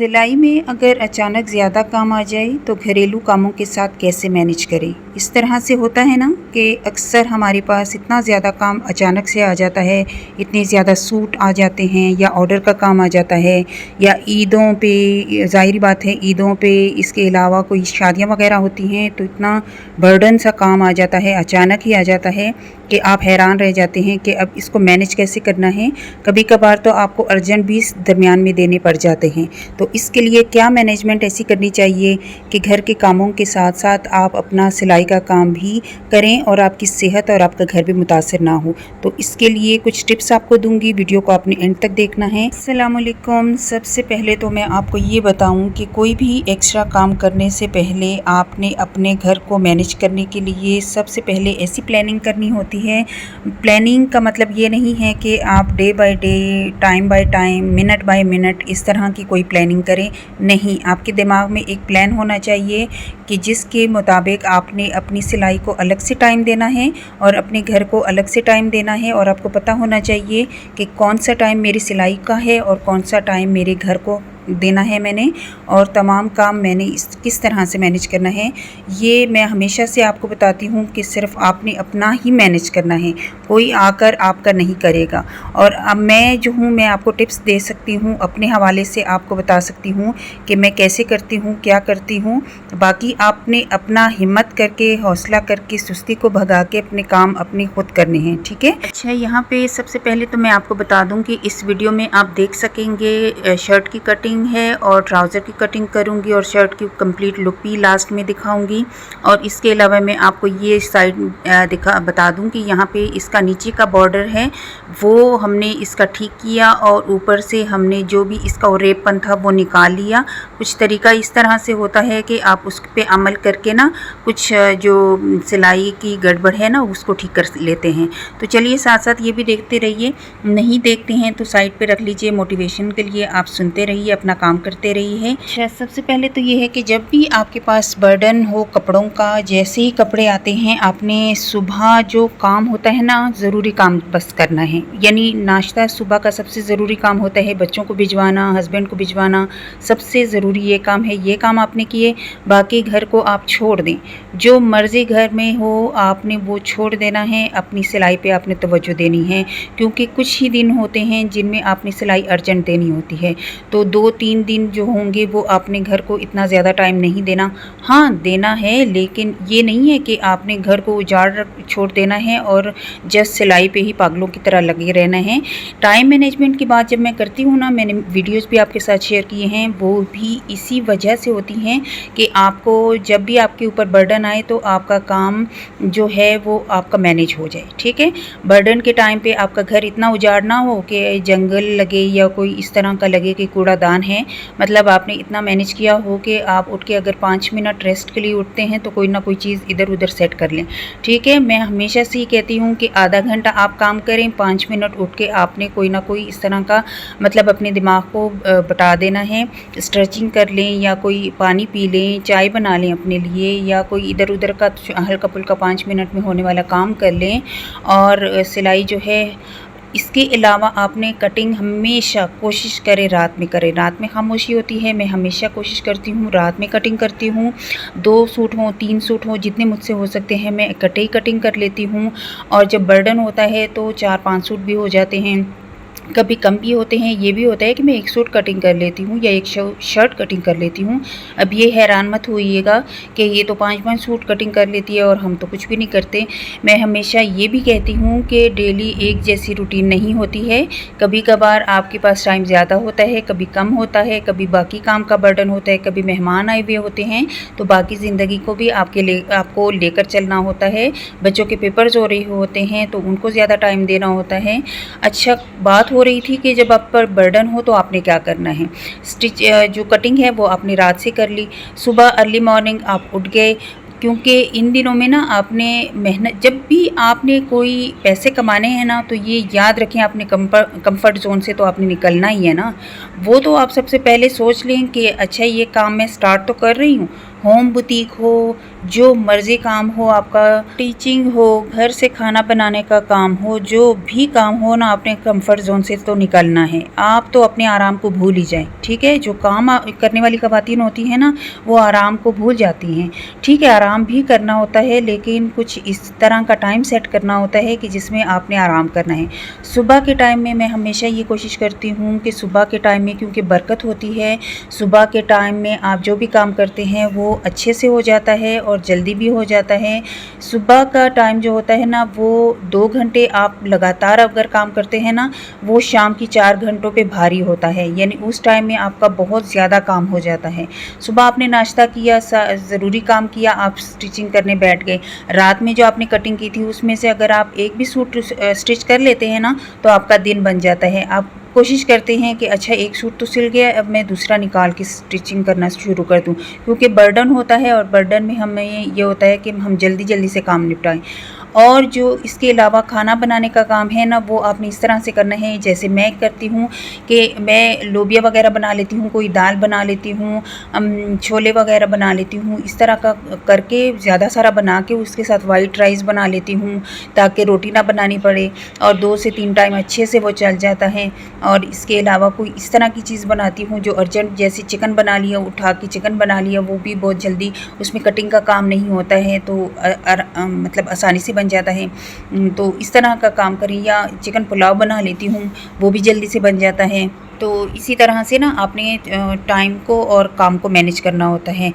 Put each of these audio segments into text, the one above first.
सिलाई में अगर अचानक ज़्यादा काम आ जाए तो घरेलू कामों के साथ कैसे मैनेज करें। इस तरह से होता है ना कि अक्सर हमारे पास इतना ज़्यादा काम अचानक से आ जाता है, इतने ज़्यादा सूट आ जाते हैं या ऑर्डर का काम आ जाता है या ईदों पे, ज़ाहिर बात है ईदों पे, इसके अलावा कोई शादियाँ वगैरह होती हैं तो इतना बर्डन सा काम आ जाता है, अचानक ही आ जाता है कि आप हैरान रह जाते हैं कि अब इसको मैनेज कैसे करना है। कभी कभार तो आपको अर्जेंट भी दरमियान में देने पड़ जाते हैं। तो इसके लिए क्या मैनेजमेंट ऐसी करनी चाहिए कि घर के कामों के साथ साथ आप अपना सिलाई का काम भी करें और आपकी सेहत और आपका घर भी मुतासर ना हो। तो इसके लिए कुछ टिप्स आपको दूंगी, वीडियो को आपने एंड तक देखना है। अस्सलाम वालेकुम। सबसे पहले तो मैं आपको ये बताऊं कि कोई भी एक्स्ट्रा काम करने से पहले आपने अपने घर को मैनेज करने के लिए सबसे पहले ऐसी प्लानिंग करनी होती है। प्लानिंग का मतलब ये नहीं है कि आप day by day, time by time, minute by minute इस तरह की कोई प्लानिंग करें। नहीं, आपके दिमाग में एक प्लान होना चाहिए कि जिसके मुताबिक आपने अपनी सिलाई को अलग से टाइम देना है और अपने घर को अलग से टाइम देना है। और आपको पता होना चाहिए कि कौन सा टाइम मेरी सिलाई का है और कौन सा टाइम मेरे घर को देना है मैंने, और तमाम काम मैंने किस तरह से मैनेज करना है। ये मैं हमेशा से आपको बताती हूँ कि सिर्फ आपने अपना ही मैनेज करना है, कोई आकर आपका नहीं करेगा। और अब मैं जो हूँ, मैं आपको टिप्स दे सकती हूँ, अपने हवाले से आपको बता सकती हूँ कि मैं कैसे करती हूँ, क्या करती हूँ। बाकी आपने अपना हिम्मत करके, हौसला करके, सुस्ती को भगा के अपने काम अपने खुद करने हैं, ठीक है। अच्छा, यहाँ पे सबसे पहले तो मैं आपको बता दूँ कि इस वीडियो में आप देख सकेंगे शर्ट की कटिंग है और ट्राउज़र की कटिंग करूंगी और शर्ट की कंप्लीट लुक भी लास्ट में दिखाऊंगी। और इसके अलावा मैं आपको ये साइड बता दूं कि यहाँ पे इसका नीचे का बॉर्डर है वो हमने इसका ठीक किया और ऊपर से हमने जो भी इसका रेपन था वो निकाल लिया। कुछ तरीका इस तरह से होता है कि आप उस पर अमल करके ना कुछ जो सिलाई की गड़बड़ है ना उसको ठीक कर लेते हैं। तो चलिए साथ साथ ये भी देखते रहिए, नहीं देखते हैं तो साइड पे रख लीजिए, मोटिवेशन के लिए आप सुनते रहिए, अपना काम करते रहिए। अच्छा, सबसे पहले तो ये है कि जब भी आपके पास बर्डन हो कपड़ों का, जैसे ही कपड़े आते हैं आपने सुबह जो काम होता है ना, ज़रूरी काम बस करना है। यानी नाश्ता सुबह का सबसे ज़रूरी काम होता है, बच्चों को भिजवाना, हस्बैंड को भिजवाना, सबसे ज़रूरी ये काम है। ये काम आपने किए, बाकी घर को आप छोड़ दें, जो मर्ज़ी घर में हो आपने वो छोड़ देना है। अपनी सिलाई पे आपने तवज्जो देनी है, क्योंकि कुछ ही दिन होते हैं जिनमें आपने सिलाई अर्जेंट देनी होती है। तो 2-3 दिन जो होंगे वो आपने घर को इतना ज़्यादा टाइम नहीं देना। हाँ, देना है, लेकिन ये नहीं है कि आपने घर को उजाड़ छोड़ देना है और जस्ट सिलाई पे ही पागलों की तरह लगे रहना है। टाइम मैनेजमेंट की बात जब मैं करती हूँ ना, मैंने वीडियोस भी आपके साथ शेयर किए हैं, वो भी इसी वजह से होती हैं कि आपको जब भी आपके ऊपर बर्डन आए तो आपका काम जो है वो आपका मैनेज हो जाए, ठीक है। बर्डन के टाइम पे आपका घर इतना उजाड़ ना हो कि जंगल लगे या कोई इस तरह का लगे कि कूड़ादान है। मतलब आपने इतना मैनेज किया हो कि आप उठ के अगर 5 मिनट रेस्ट के लिए उठते हैं तो कोई ना कोई चीज़ इधर उधर सेट कर लें, ठीक है। मैं हमेशा से ही कहती हूँ कि आधा घंटा आप काम करें, 5 मिनट उठ के आपने कोई ना कोई इस तरह का मतलब अपने दिमाग को बता देना है। स्ट्रेचिंग कर लें या कोई पानी पी लें, चाय बना लें अपने लिए, या कोई इधर उधर का हल्का फुल्का 5 मिनट में होने वाला काम कर लें। और सिलाई जो है, इसके अलावा आपने कटिंग हमेशा कोशिश करें रात में करें। रात में खामोशी होती है, मैं हमेशा कोशिश करती हूँ रात में कटिंग करती हूँ। 2 सूट हों, 3 सूट हों, जितने मुझसे हो सकते हैं मैं इकट्ठे ही कटिंग कर लेती हूँ। और जब बर्डन होता है तो 4-5 सूट भी हो जाते हैं, कभी कम भी होते हैं। ये भी होता है कि मैं 1 सूट कटिंग कर लेती हूँ या 1 शर्ट कटिंग कर लेती हूँ। अब ये हैरान मत होइएगा कि ये तो 5-5 सूट कटिंग कर लेती है और हम तो कुछ भी नहीं करते। मैं हमेशा ये भी कहती हूँ कि डेली एक जैसी रूटीन नहीं होती है। कभी कभार आपके पास टाइम ज़्यादा होता है, कभी कम होता है, कभी बाकी काम का बर्डन होता है, कभी मेहमान आए हुए होते हैं, तो बाकी ज़िंदगी को भी आपको लेकर चलना होता है। बच्चों के पेपर्स हो रहे होते हैं तो उनको ज़्यादा टाइम देना होता है। अच्छा, बात हो रही थी कि जब आप पर बर्डन हो तो आपने क्या करना है। जो कटिंग है वो आपने रात से कर ली, सुबह अर्ली मॉर्निंग आप उठ गए, क्योंकि इन दिनों में ना आपने मेहनत, जब भी आपने कोई पैसे कमाने हैं ना तो ये याद रखें आपने कंफर्ट जोन से तो आपने निकलना ही है ना। वो तो आप सबसे पहले सोच लें कि अच्छा ये काम मैं स्टार्ट तो कर रही हूँ, होम बुटीक हो जो मर्जी काम हो आपका, टीचिंग हो, घर से खाना बनाने का काम हो, जो भी काम हो ना, अपने कंफर्ट जोन से तो निकलना है। आप तो अपने आराम को भूल ही जाएं, ठीक है। जो काम करने वाली ख़वातीन होती हैं ना, वो आराम को भूल जाती हैं, ठीक है। आराम भी करना होता है, लेकिन कुछ इस तरह का टाइम सेट करना होता है कि जिसमें आपने आराम करना है। सुबह के टाइम में मैं हमेशा ये कोशिश करती हूँ कि सुबह के टाइम में, क्योंकि बरकत होती है, सुबह के टाइम में आप जो भी काम करते हैं वो अच्छे से हो जाता है और जल्दी भी हो जाता है। सुबह का टाइम जो होता है ना, वो 2 घंटे आप लगातार अगर काम करते हैं ना, वो शाम की 4 घंटों पे भारी होता है, यानी उस टाइम में आपका बहुत ज़्यादा काम हो जाता है। सुबह आपने नाश्ता किया, ज़रूरी काम किया, आप स्टिचिंग करने बैठ गए। रात में जो आपने कटिंग की थी उसमें से अगर आप एक भी सूट स्टिच कर लेते हैं ना, तो आपका दिन बन जाता है। आप कोशिश करते हैं कि अच्छा एक सूट तो सिल गया, अब मैं दूसरा निकाल के स्टिचिंग करना शुरू कर दूं, क्योंकि बर्डन होता है और बर्डन में हमें ये होता है कि हम जल्दी जल्दी से काम निपटाएं। और जो इसके अलावा खाना बनाने का काम है ना, वो आपने इस तरह से करना है जैसे मैं करती हूँ कि मैं लोबिया वगैरह बना लेती हूँ, कोई दाल बना लेती हूँ, छोले वगैरह बना लेती हूँ। इस तरह का करके ज़्यादा सारा बना के उसके साथ वाइट राइस बना लेती हूँ, ताकि रोटी ना बनानी पड़े, और 2 से 3 टाइम अच्छे से वो चल जाता है। और इसके अलावा कोई इस तरह की चीज़ बनाती हूँ जो अर्जेंट, जैसे चिकन बना लिया, उठा के चिकन बना लिया, वो भी बहुत जल्दी, उसमें कटिंग का काम नहीं होता है, तो मतलब आसानी से बन जाता है। तो इस तरह का काम करें। या चिकन पुलाव बना लेती हूँ, वो भी जल्दी से बन जाता है। तो इसी तरह से ना आपने टाइम को और काम को मैनेज करना होता है।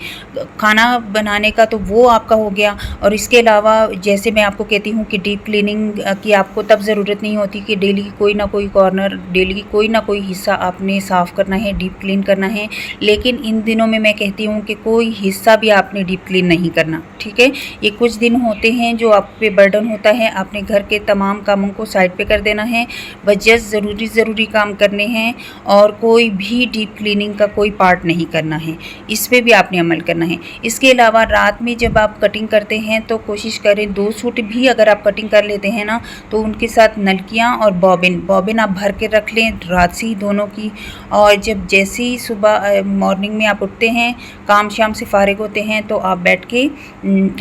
खाना बनाने का तो वो आपका हो गया, और इसके अलावा जैसे मैं आपको कहती हूँ कि डीप क्लीनिंग की आपको तब ज़रूरत नहीं होती कि डेली कोई ना कोई कॉर्नर, डेली कोई ना कोई हिस्सा आपने साफ़ करना है, डीप क्लीन करना है। लेकिन इन दिनों में मैं कहती हूँ कि कोई हिस्सा भी आपने डीप क्लीन नहीं करना, ठीक है। ये कुछ दिन होते हैं जो आप पे बर्डन होता है, आपने घर के तमाम कामों को साइड पे कर देना है, बस जस्ट ज़रूरी काम करने हैं, और कोई भी डीप क्लीनिंग का कोई पार्ट नहीं करना है। इस पे भी आपने अमल करना है। इसके अलावा रात में जब आप कटिंग करते हैं तो कोशिश करें 2 सूट भी अगर आप कटिंग कर लेते हैं ना, तो उनके साथ नलकियाँ और बॉबिन आप भर के रख लें रात से ही दोनों की। और जब जैसे ही सुबह मॉर्निंग में आप उठते हैं, काम शाम से फारिग होते हैं, तो आप बैठ के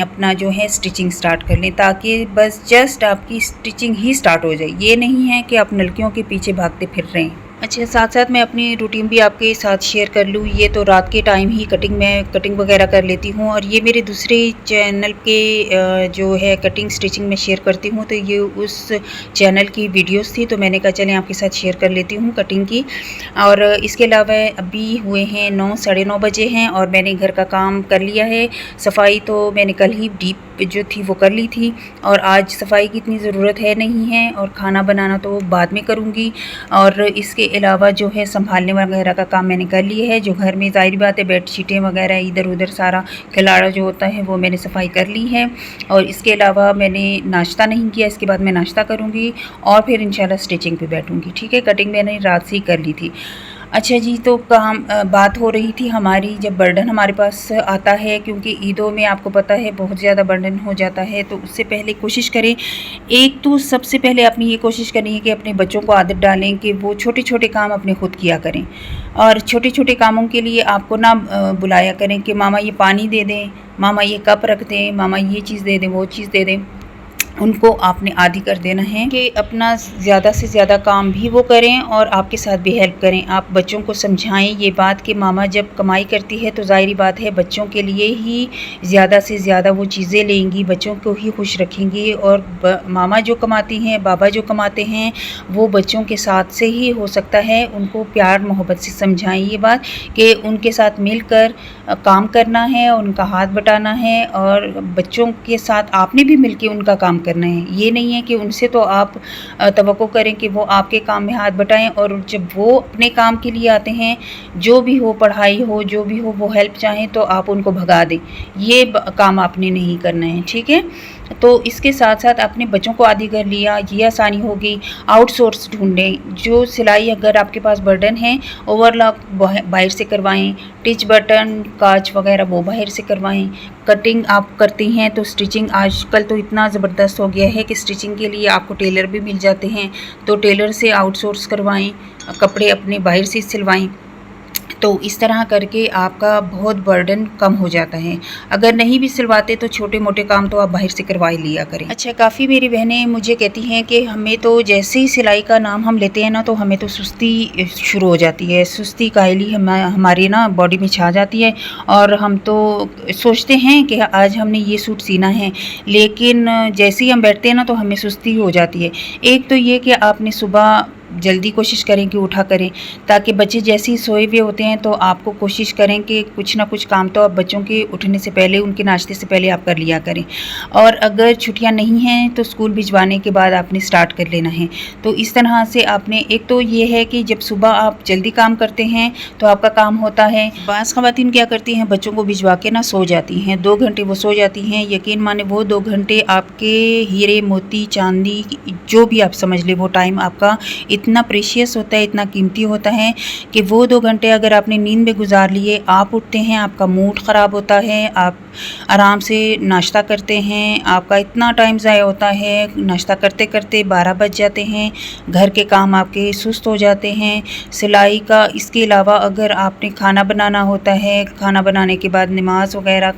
अपना जो है स्टिचिंग स्टार्ट कर लें, ताकि बस जस्ट आपकी स्टिचिंग ही स्टार्ट हो जाए। ये नहीं है कि आप नलकियों के पीछे भागते फिर रहे हैं। अच्छा, साथ साथ मैं अपनी रूटीन भी आपके साथ शेयर कर लूँ। ये तो रात के टाइम ही कटिंग वगैरह कर लेती हूँ, और ये मेरे दूसरे चैनल के जो है कटिंग स्टिचिंग में शेयर करती हूँ, तो ये उस चैनल की वीडियोस थी, तो मैंने कहा चलें आपके साथ शेयर कर लेती हूँ कटिंग की। और इसके अलावा अभी हुए हैं 9 साढ़े 9 बजे हैं, और मैंने घर का काम कर लिया है। सफाई तो मैंने कल ही डीप जो थी वो कर ली थी, और आज सफाई की इतनी ज़रूरत है नहीं है, और खाना बनाना तो बाद में करूँगी। और इसके अलावा जो है संभालने वगैरह का काम मैंने कर लिया है। जो घर में ज़ाहिर बात है बेडशीटें वगैरह इधर उधर सारा खिलाड़ा जो होता है वो मैंने सफाई कर ली है। और इसके अलावा मैंने नाश्ता नहीं किया, इसके बाद मैं नाश्ता करूँगी और फिर इंशाल्लाह स्टिचिंग पे बैठूँगी, ठीक है। कटिंग मैंने रात से ही कर ली थी। अच्छा जी, तो काम बात हो रही थी हमारी जब बर्डन हमारे पास आता है, क्योंकि ईदों में आपको पता है बहुत ज़्यादा बर्डन हो जाता है। तो उससे पहले कोशिश करें, एक तो सबसे पहले अपनी ये कोशिश करनी है कि अपने बच्चों को आदत डालें कि वो छोटे छोटे काम अपने खुद किया करें, और छोटे छोटे कामों के लिए आपको ना बुलाया करें कि मामा ये पानी दे दें, मामा ये कप रख दें, मामा ये चीज़ दे दें, वो चीज़ दे दें। उनको आपने आदी कर देना है कि अपना ज़्यादा से ज़्यादा काम भी वो करें और आपके साथ भी हेल्प करें। आप बच्चों को समझाएं ये बात कि मामा जब कमाई करती है तो ज़ाहिर बात है बच्चों के लिए ही ज़्यादा से ज़्यादा वो चीज़ें लेंगी, बच्चों को ही खुश रखेंगी। और मामा जो कमाती हैं, बाबा जो कमाते हैं, वो बच्चों के साथ से ही हो सकता है। उनको प्यार मोहब्बत से समझाएं ये बात कि उनके साथ मिलकर काम करना है, उनका हाथ बटाना है, और बच्चों के साथ आपने भी मिलकर उनका काम करना है। ये नहीं है कि उनसे तो आप तवक्को करें कि वो आपके काम में हाथ बटाएं, और जब वो अपने काम के लिए आते हैं, जो भी हो, पढ़ाई हो, जो भी हो, वो हेल्प चाहें तो आप उनको भगा दें। ये काम आपने नहीं करना है, ठीक है। तो इसके साथ साथ अपने बच्चों को आदी कर लिया, ये आसानी होगी। आउटसोर्स ढूंढें, जो सिलाई अगर आपके पास बर्डन है, ओवरलॉक बाहर से करवाएं, टिच बटन काज वगैरह वो बाहर से करवाएं। कटिंग आप करती हैं तो स्टिचिंग आजकल तो इतना ज़बरदस्त हो गया है कि स्टिचिंग के लिए आपको टेलर भी मिल जाते हैं, तो टेलर से आउटसोर्स करवाएं, कपड़े अपने बाहर से सिलवाएं। तो इस तरह करके आपका बहुत बर्डन कम हो जाता है। अगर नहीं भी सिलवाते तो छोटे मोटे काम तो आप बाहर से करवा ही लिया करें। अच्छा, काफ़ी मेरी बहनें मुझे कहती हैं कि हमें तो जैसे ही सिलाई का नाम हम लेते हैं ना तो हमें तो सुस्ती शुरू हो जाती है, सुस्ती कायली हमारी ना बॉडी में छा जाती है और हम तो सोचते हैं कि आज हमने ये सूट सीना है, लेकिन जैसे ही हम बैठते हैं ना तो हमें सुस्ती हो जाती है। एक तो ये कि आपने सुबह जल्दी कोशिश करें कि उठा करें, ताकि बच्चे जैसे ही सोए हुए होते हैं तो आपको कोशिश करें कि कुछ ना कुछ काम तो आप बच्चों के उठने से पहले, उनके नाश्ते से पहले आप कर लिया करें। और अगर छुट्टियां नहीं हैं तो स्कूल भिजवाने के बाद आपने स्टार्ट कर लेना है। तो इस तरह से आपने, एक तो ये है कि जब सुबह आप जल्दी काम करते हैं तो आपका काम होता है। बाज़ ख़वातीन क्या करती हैं, बच्चों को भिजवा के ना सो जाती हैं, 2 घंटे वो सो जाती हैं। यकीन माने वो 2 घंटे आपके हीरे मोती चांदी जो भी आप समझ ले, वो टाइम आपका इतना प्रेशियस होता है, इतना कीमती होता है कि वो 2 घंटे अगर आपने नींद में गुजार लिए, आप उठते हैं, आपका मूड ख़राब होता है, आप आराम से नाश्ता करते हैं, आपका इतना टाइम ज़ाया होता है, नाश्ता करते करते 12 बज जाते हैं, घर के काम आपके सुस्त हो जाते हैं, सिलाई का। इसके अलावा अगर आपने खाना बनाना होता है, खाना बनाने के बाद नमाज वगैरह,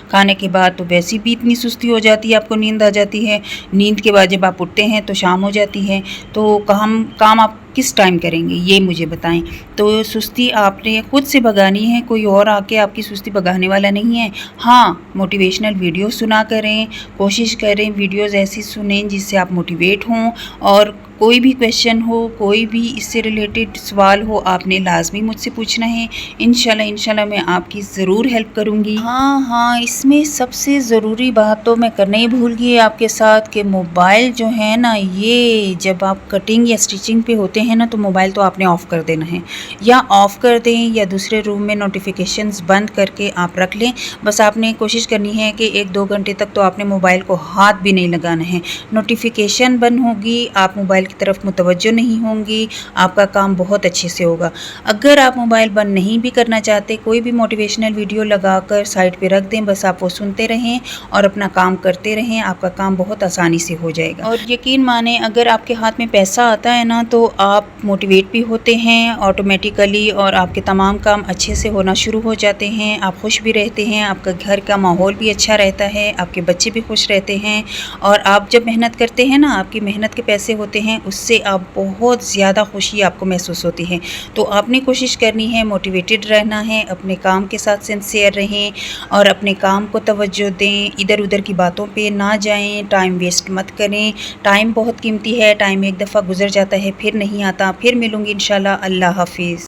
खाने के बाद तो वैसे भी इतनी सुस्ती हो जाती है, आपको नींद आ जाती है। नींद के बाद जब आप उठते हैं तो शाम हो जाती है। तो काम आप किस टाइम करेंगे, ये मुझे बताएं। तो सुस्ती आपने खुद से भगानी है, कोई और आके आपकी सुस्ती भगाने वाला नहीं है। हाँ, मोटिवेशनल वीडियो सुना करें, कोशिश करें वीडियोज़ ऐसी सुनें जिससे आप मोटिवेट हों, और कोई भी क्वेश्चन हो, कोई भी इससे रिलेटेड सवाल हो, आपने लाजमी मुझसे पूछना है। इंशाल्लाह मैं आपकी ज़रूर हेल्प करूँगी। हाँ, इसमें सबसे ज़रूरी बात तो मैं करना ही भूल गई आपके साथ कि मोबाइल जो है ना, ये जब आप कटिंग या स्टिचिंग पे होते हैं ना तो मोबाइल तो आपने ऑफ़ कर देना है, या ऑफ़ कर दें या दूसरे रूम में नोटिफिकेशंस बंद करके आप रख लें। बस आपने कोशिश करनी है कि 1-2 घंटे तक तो आपने मोबाइल को हाथ भी नहीं लगाना है। नोटिफिकेशन बंद होगी, आप मोबाइल की तरफ मुतवज्जो नहीं होंगी, आपका काम बहुत अच्छे से होगा। अगर आप मोबाइल बंद नहीं भी करना चाहते, कोई भी मोटिवेशनल वीडियो लगाकर साइड पे रख दें, बस आप वो सुनते रहें और अपना काम करते रहें, आपका काम बहुत आसानी से हो जाएगा। और यकीन माने, अगर आपके हाथ में पैसा आता है ना तो आप मोटिवेट भी होते हैं ऑटोमेटिकली, और आपके तमाम काम अच्छे से होना शुरू हो जाते हैं, आप खुश भी रहते हैं, आपका घर का माहौल भी अच्छा रहता है, आपके बच्चे भी खुश रहते हैं। और आप जब मेहनत करते हैं ना, आपकी मेहनत के पैसे होते हैं, उससे आप बहुत ज़्यादा खुशी आपको महसूस होती है। तो आपने कोशिश करनी है, मोटिवेटेड रहना है, अपने काम के साथ सिंसियर रहें और अपने काम को तवज्जो दें, इधर उधर की बातों पे ना जाएं, टाइम वेस्ट मत करें। टाइम बहुत कीमती है, टाइम एक दफ़ा गुजर जाता है फिर नहीं आता। फिर मिलूँगी इंशाल्लाह। अल्लाह हाफ़िज़।